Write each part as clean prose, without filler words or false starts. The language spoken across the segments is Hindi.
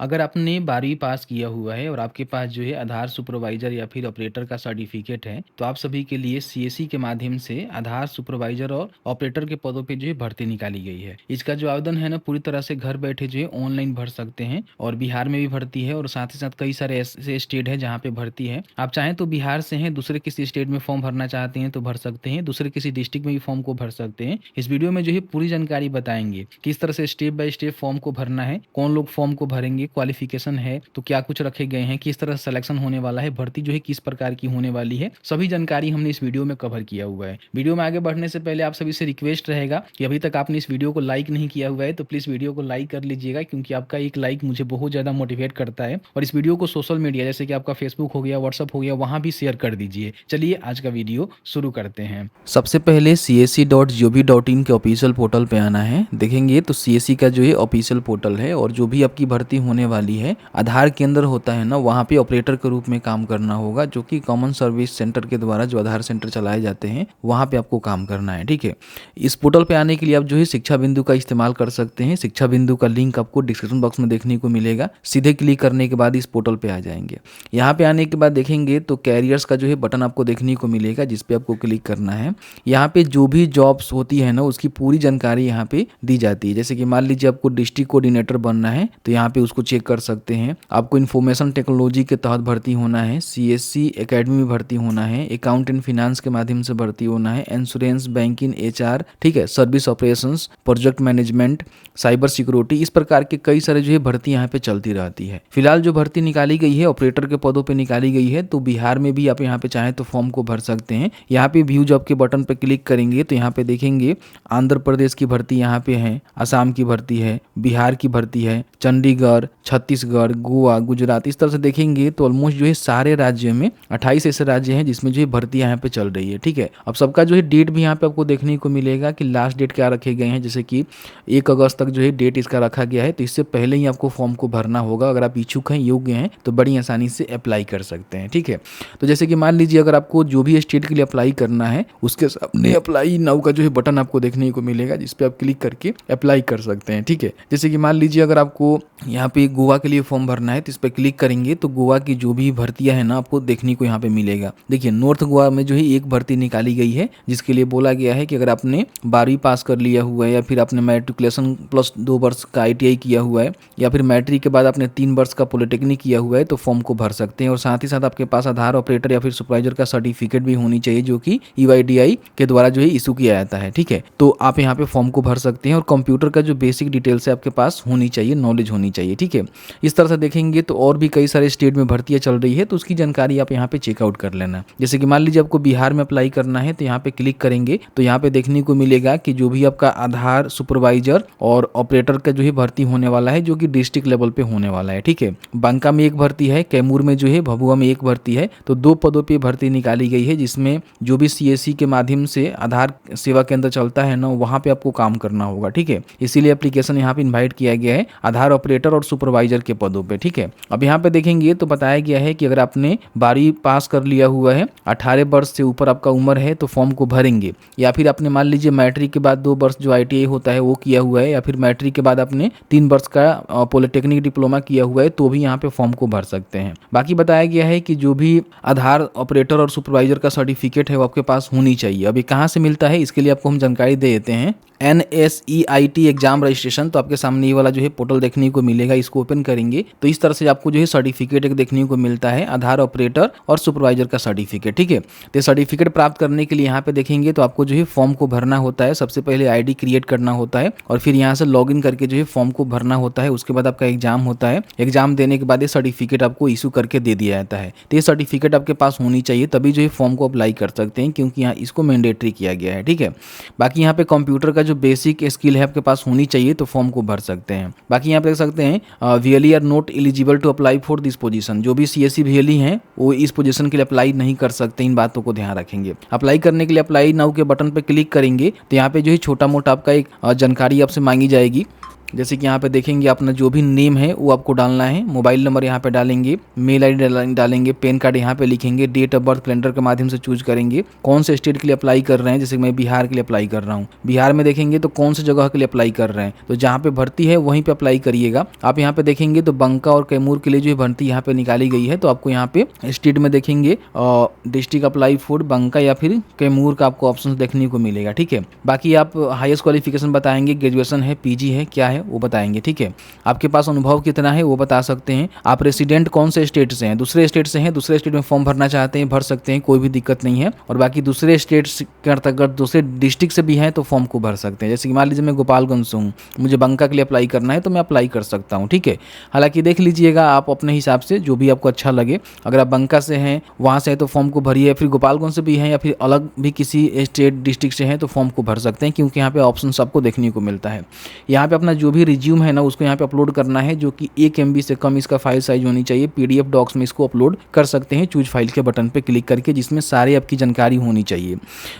अगर आपने 12वीं पास किया हुआ है और आपके पास जो है आधार सुपरवाइज़र या फिर ऑपरेटर का सर्टिफ़िकेट है, तो आप सभी के लिए सीएससी के माध्यम से आधार सुपरवाइज़र और ऑपरेटर के पदों पे जो है भर्ती निकाली गई है। इसका जो आवेदन है ना पूरी तरह से घर बैठे जो है ऑनलाइन भर सकते हैं और बिहार में भी भर्ती है और साथ ही साथ कई सारे ऐसे स्टेट हैं जहाँ पे भर्ती है। आप चाहें तो बिहार से हैं, दूसरे किसी स्टेट में फॉर्म भरना चाहते हैं तो भर सकते हैं, दूसरे किसी डिस्ट्रिक्ट में भी फॉर्म को भर सकते हैं। इस वीडियो में जो है पूरी जानकारी बताएँगे, किस तरह से स्टेप बाय स्टेप फॉर्म को भरना है, कौन लोग फॉर्म को भरेंगे, क्वालिफिकेशन है तो क्या कुछ रखे गए हैं, किस तरह सिलेक्शन होने वाला है, भर्ती जो है किस प्रकार की होने वाली है, सभी जानकारी हमने इस वीडियो में कवर किया हुआ है। वीडियो में आगे बढ़ने से पहले आप सभी से रिक्वेस्ट रहेगा कि अभी तक आपने इस वीडियो को लाइक नहीं किया हुआ है तो प्लीज़ वीडियो को लाइक कर लीजिएगा, क्योंकि आपका एक लाइक मुझे बहुत ज़्यादा मोटिवेट करता है। और इस वीडियो को सोशल मीडिया जैसे कि आपका फेसबुक हो गया, व्हाट्सअप हो गया, वहाँ भी शेयर कर दीजिए। चलिए आज का वीडियो शुरू करते हैं। सबसे पहले CSC.gov.in के ऑफिशियल पोर्टल पे आना है। देखेंगे तो CSC का जो है ऑफिशियल पोर्टल है और जो भी आपकी भर्ती होने वाली है, आधार केंद्र होता है ना, वहाँ पे ऑपरेटर के रूप में काम करना होगा, जो कि कॉमन सर्विस सेंटर के द्वारा जो आधार सेंटर चलाए जाते हैं वहाँ पे आपको काम करना है। ठीक है, इस पोर्टल पे आने के लिए आप जो है शिक्षा बिंदु का इस्तेमाल कर सकते हैं। शिक्षा बिंदु का लिंक आपको डिस्क्रिप्शन बॉक्स में देखने को मिलेगा। सीधे क्लिक करने के बाद इस पोर्टल पे आ जाएंगे। यहाँ पे आने के बाद देखेंगे तो कैरियर्स का जो है बटन आपको देखने को मिलेगा, जिस पे आपको क्लिक करना है। यहाँ पे जो भी जॉब्स होती है ना, उसकी पूरी जानकारी यहाँ पे दी जाती है। जैसे कि मान लीजिए आपको डिस्ट्रिक्ट कोऑर्डिनेटर बनना है तो यहाँ पे उसको चेक कर सकते हैं। आपको इन्फॉर्मेशन टेक्नोलॉजी के तहत भर्ती होना है, CSC एकेडमी में भर्ती होना है, अकाउंट एंड फिनेंस के माध्यम से भर्ती होना है, इंश्योरेंस, बैंकिंग, HR, ठीक है, service operations, project management, cyber security, इस प्रकार के कई सारे जो है भर्ती यहाँ पे चलती रहती है। फिलहाल जो भर्ती निकाली गई है ऑपरेटर के पदों पे निकाली गई है, तो बिहार में भी आप यहाँ पे चाहें तो फॉर्म को भर सकते हैं। यहाँ पे व्यू जॉब के बटन पे क्लिक करेंगे तो यहाँ पे देखेंगे आंध्र प्रदेश की भर्ती यहाँ पे है, असम की भर्ती है, बिहार की भर्ती है, चंडीगढ़, छत्तीसगढ़, गोवा, गुजरात, इस तरह से देखेंगे तो ऑलमोस्ट जो है सारे राज्यों में 28 ऐसे राज्य हैं जिसमें जो है भर्ती यहाँ पे चल रही है। ठीक है, अब सबका जो है डेट भी यहाँ पे आपको देखने को मिलेगा कि लास्ट डेट क्या रखे गए हैं। जैसे कि 1 अगस्त तक जो है डेट इसका रखा गया है, तो इससे पहले ही आपको फॉर्म को भरना होगा। अगर आप इच्छुक हैं, योग्य हैं, तो बड़ी आसानी से अप्लाई कर सकते हैं। ठीक है, तो जैसे कि मान लीजिए अगर आपको जो भी स्टेट के लिए अप्लाई करना है, उसके सामने अप्लाई नाउ का जो है बटन आपको देखने को मिलेगा, जिस पे आप क्लिक करके अप्लाई कर सकते हैं। ठीक है, जैसे कि मान लीजिए अगर आपको यहाँ पे गोवा के लिए फॉर्म भरना है तो इस पर क्लिक करेंगे तो गोवा की जो भी भर्तियां है ना, आपको देखने को यहाँ पे मिलेगा। देखिए नॉर्थ गोवा में जो है एक भर्ती निकाली गई है, जिसके लिए बोला गया है कि अगर आपने 12वीं पास कर लिया हुआ है या फिर आपने मैट्रिकुलेशन प्लस 2 वर्ष का ITI किया हुआ है या फिर मैट्रिक के बाद आपने 3 वर्ष का पॉलिटेक्निक किया हुआ है, तो फॉर्म को भर सकते हैं। और साथ ही साथ आपके पास आधार ऑपरेटर या फिर सुपरवाइजर का सर्टिफिकेट भी होनी चाहिए, जो कि EYDI के द्वारा जो है इशू किया जाता है। ठीक है, तो आप यहाँ पे फॉर्म को भर सकते हैं और कंप्यूटर का जो बेसिक डिटेल्स है आपके पास होनी चाहिए, नॉलेज होनी चाहिए। ठीक है, इस तरह से देखेंगे तो और भी कई सारे स्टेट में भर्तियां चल रही है, तो उसकी जानकारी आप यहाँ पे चेकआउट कर लेना। जैसे कि मान लीजिए आपको बिहार में अप्लाई करना है तो यहाँ पे क्लिक करेंगे तो यहाँ पे देखने को मिलेगा कि जो भी आपका आधार सुपरवाइजर और ऑपरेटर का जो है भर्ती होने वाला है, जो कि डिस्ट्रिक्ट लेवल पे होने वाला है। ठीक है, बांका में एक भर्ती है, कैमूर में जो है, भभुआ में एक भर्ती है, तो 2 पदों पे भर्ती निकाली गई है, जिसमें जो भी CSC के माध्यम से आधार सेवा केंद्र चलता है ना, वहाँ पे आपको काम करना होगा। ठीक है, इसीलिए एप्लीकेशन यहाँ पे इन्वाइट किया गया है आधार ऑपरेटर और सुपरवाइजर के पदों पे। ठीक है, अब यहाँ पे देखेंगे तो बताया गया है कि अगर आपने 12वीं पास कर लिया हुआ है, 18 वर्ष से ऊपर आपका उम्र है, तो फॉर्म को भरेंगे। या फिर आपने मान लीजिए मैट्रिक के बाद 2 वर्ष जो ITI होता है वो किया हुआ है, या फिर मैट्रिक के बाद आपने 3 वर्ष का पॉलिटेक्निक डिप्लोमा किया हुआ है, तो भी यहाँ पे फॉर्म को भर सकते हैं। बाकी बताया गया है कि जो भी आधार ऑपरेटर और सुपरवाइजर का सर्टिफिकेट है वो आपके पास होनी चाहिए। अभी कहाँ से मिलता है इसके लिए आपको हम जानकारी दे देते हैं। NSEIT एग्जाम रजिस्ट्रेशन, तो आपके सामने ये वाला जो है पोर्टल देखने को मिलेगा। इसको ओपन करेंगे तो इस तरह से आपको जो है सर्टिफिकेट एक देखने को मिलता है, आधार ऑपरेटर और सुपरवाइजर का सर्टिफिकेट। ठीक है, तो सर्टिफिकेट प्राप्त करने के लिए यहाँ पे देखेंगे तो आपको जो है फॉर्म को भरना होता है। सबसे पहले ID क्रिएट करना होता है और फिर यहाँ से लॉगिन करके जो है फॉर्म को भरना होता है। उसके बाद आपका एग्जाम होता है, एग्जाम देने के बाद ये सर्टिफिकेट आपको इशू करके दे दिया जाता है। तो ये सर्टिफिकेट आपके पास होनी चाहिए, तभी जो है फॉर्म को अप्लाई कर सकते हैं, क्योंकि यहाँ इसको मैंडेटरी किया गया है। ठीक है, बाकी यहाँ पे कंप्यूटर का जो बेसिक स्किल है आपके पास होनी चाहिए, तो फॉर्म को भर सकते हैं। बाकी यहाँ पे देख सकते हैं VLE are not eligible to apply for this position. जो भी CSC VLE हैं वो इस पोजीशन के लिए अप्लाई नहीं कर सकते, इन बातों को ध्यान रखेंगे। अप्लाई करने के लिए अप्लाई नाउ के बटन पे क्लिक करेंगे तो यहाँ पे जो है छोटा मोटा आपका एक जानकारी आपसे मांगी जाएगी। जैसे कि यहाँ पे देखेंगे अपना जो भी नेम है वो आपको डालना है, मोबाइल नंबर यहाँ पे डालेंगे, मेल आईडी डालेंगे, पैन कार्ड यहाँ पे लिखेंगे, डेट ऑफ बर्थ कैलेंडर के माध्यम से चूज करेंगे कौन से स्टेट के लिए अप्लाई कर रहे हैं। जैसे मैं बिहार के लिए अप्लाई कर रहा हूँ, बिहार में देखेंगे तो कौन सी जगह के लिए अप्लाई कर रहे हैं, तो जहाँ पे भर्ती है वहीं पे अप्लाई करिएगा। आप यहाँ पे देखेंगे तो बंका और कैमूर के लिए जो है भर्ती यहाँ पे निकाली गई है, तो आपको यहाँ पे स्टेट में देखेंगे डिस्ट्रिक्ट अप्लाई फॉर बंका या फिर कैमूर का आपको ऑप्शन देखने को मिलेगा। ठीक है, बाकी आप हाईएस्ट क्वालिफिकेशन बताएंगे, ग्रेजुएशन है, पीजी है, क्या है वो बताएंगे। ठीक है, आपके पास अनुभव कितना है वो बता सकते हैं। आप रेसिडेंट कौन से स्टेट से हैं, दूसरे स्टेट से हैं, दूसरे स्टेट में फॉर्म भरना चाहते हैं भर सकते हैं, कोई भी दिक्कत नहीं है। और बाकी दूसरे स्टेट के अंतर्गत दूसरे डिस्ट्रिक्ट से भी हैं तो फॉर्म को भर सकते हैं। जैसे कि मान लीजिए मैं गोपालगंज से हूँ, मुझे बंका के लिए अप्लाई करना है तो मैं अप्लाई कर सकता हूँ। ठीक है, हालांकि देख लीजिएगा आप अपने हिसाब से जो भी आपको अच्छा लगे। अगर आप बंका से हैं वहाँ से है तो फॉर्म को भरिए, फिर गोपालगंज से भी हैं या फिर अलग भी किसी स्टेट डिस्ट्रिक्ट से हैं तो फॉर्म को भर सकते हैं, क्योंकि यहाँ पे ऑप्शन आपको देखने को मिलता है। यहाँ पे अपना जो भी रिज्यूम है ना उसको यहाँ पे अपलोड करना है, जो कि 1 MB से कम इसका फाइल साइज होनी चाहिए। PDF डॉक्स में इसको अपलोड कर सकते हैं चूज फाइल के बटन पे क्लिक करके, जिसमें सारे आपकी जानकारी होनी चाहिए।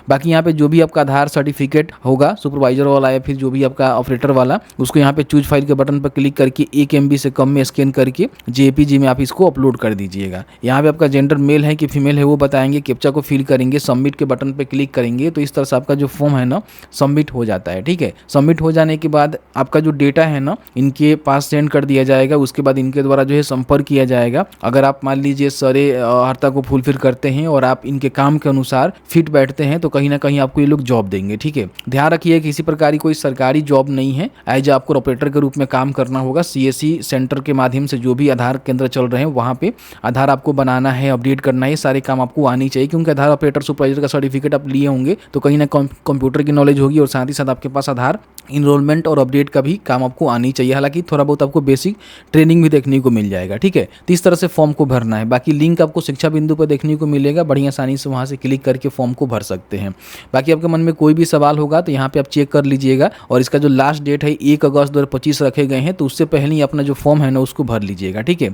बाकी यहाँ पे जो भी आपका आधार सर्टिफिकेट होगा सुपरवाइजर वाला या फिर जो भी आपका ऑपरेटर वाला, उसको यहाँ पे चूज फाइल के बटन पर क्लिक करके 1 MB से कम में स्कैन करके JPG में आप इसको अपलोड कर दीजिएगा। यहाँ पे आपका जेंडर मेल है कि फीमेल है वो बताएंगे, कैप्चा को फिल करेंगे, सबमिट के बटन पर क्लिक करेंगे तो इस तरह से आपका जो फॉर्म है ना सबमिट हो जाता है। ठीक है, सबमिट हो जाने के बाद आपका जो डेटा है ना इनके पास सेंड कर दिया जाएगा। उसके बाद इनके द्वारा जो है संपर्क किया जाएगा। अगर आप मान लीजिए सारे अर्हता को फुलफिल करते हैं और आप इनके काम के अनुसार फिट बैठते हैं तो कहीं ना कहीं आपको ये लोग जॉब देंगे। ठीक है, ध्यान रखिए किसी प्रकार की कोई सरकारी जॉब नहीं है, एज आपको ऑपरेटर के रूप में काम करना होगा। CSC सेंटर के माध्यम से जो भी आधार केंद्र चल रहे हैं वहाँ पे आधार आपको बनाना है, अपडेट करना है, सारे काम आपको आनी चाहिए, क्योंकि आधार ऑपरेटर सुपरवाइजर का सर्टिफिकेट आप लिए होंगे तो कहीं ना कंप्यूटर की नॉलेज होगी और साथ ही साथ आपके पास आधार इनरोलमेंट और अपडेट का भी काम आपको आनी चाहिए। हालांकि थोड़ा बहुत आपको बेसिक ट्रेनिंग भी देखने को मिल जाएगा। ठीक है, तो इस तरह से फॉर्म को भरना है। बाकी लिंक आपको शिक्षा बिंदु पर देखने को मिलेगा, बड़ी आसानी से वहां से क्लिक करके फॉर्म को भर सकते हैं। बाकी आपके मन में कोई भी सवाल होगा तो यहाँ पे आप चेक कर लीजिएगा, और इसका जो लास्ट डेट है 1 अगस्त 2025 रखे गए हैं, तो उससे पहले ही अपना जो फॉर्म है ना उसको भर लीजिएगा। ठीक है,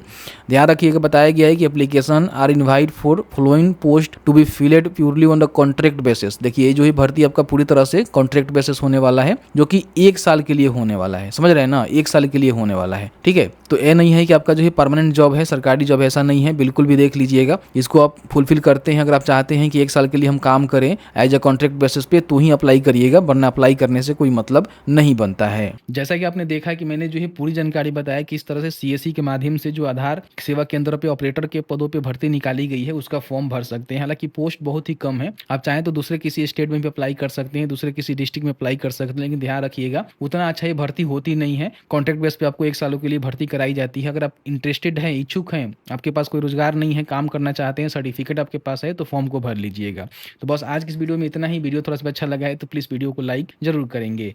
ध्यान रखिएगा बताया गया है कि application are invite for following post to be filled purely on the contract basis. देखिए ये जो है भर्ती आपका पूरी तरह से कॉन्ट्रैक्ट बेसिस होने वाला है, जो कि 1 साल के लिए होने वाला है। समझ रहे हैं ना, 1 साल के लिए होने वाला है। ठीक है, तो ये नहीं है कि आपका जो है परमानेंट जॉब है, सरकारी जॉब ऐसा नहीं है, बिल्कुल भी देख लीजिएगा। इसको आप फुलफिल करते हैं, अगर आप चाहते हैं कि 1 साल के लिए हम काम करें एज अ कॉन्ट्रैक्ट बेसिस पे तो ही अप्लाई करिएगा, वरना अप्लाई करने से कोई मतलब नहीं बनता है। जैसा कि आपने देखा कि मैंने जो है पूरी जानकारी बताया कि इस तरह से CSC के माध्यम से जो आधार सेवा केंद्र पे ऑपरेटर के पदों पे भर्ती निकाली गई है उसका फॉर्म भर सकते हैं। हालांकि पोस्ट बहुत ही कम है, आप चाहें तो दूसरे किसी स्टेट में भी अप्लाई कर सकते हैं, दूसरे किसी डिस्ट्रिक्ट में अप्लाई कर सकते हैं, लेकिन ध्यान रखिएगा उतना अच्छा ये भर्ती होती नहीं है। कॉन्ट्रैक्ट बेस पे आपको 1 सालों के लिए भर्ती कराई जाती है। अगर आप इंटरेस्टेड हैं, इच्छुक हैं, आपके पास कोई रोजगार नहीं है, काम करना चाहते हैं, सर्टिफिकेट आपके पास है, तो फॉर्म को भर लीजिएगा। तो बस आज की इस वीडियो में इतना ही। वीडियो थोड़ा सा अच्छा लगा है तो प्लीज़ वीडियो को लाइक जरूर करेंगे।